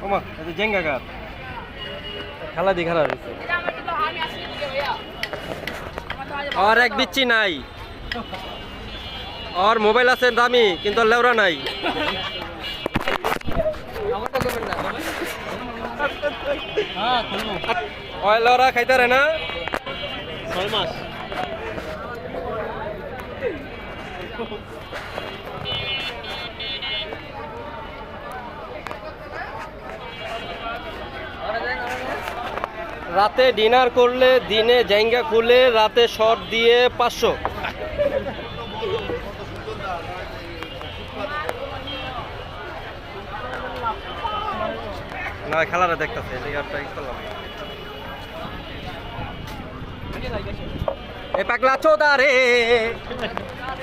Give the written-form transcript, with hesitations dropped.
ওমা এই জেঙ্গা গাছ খেলা দি খারাপ হয়েছে আর এক বিচ্ছি নাই আর মোবাইল আছে দামি কিন্তু লেওরা নাই লেওরা খাইতারে না 6 মাস রাতে ডিনার করলে দিনে জাইঙ্গা খুলে রাতে শর্ট দিয়ে 500 না খেলাটা দেখতেছে এই পাগলা চোদা রে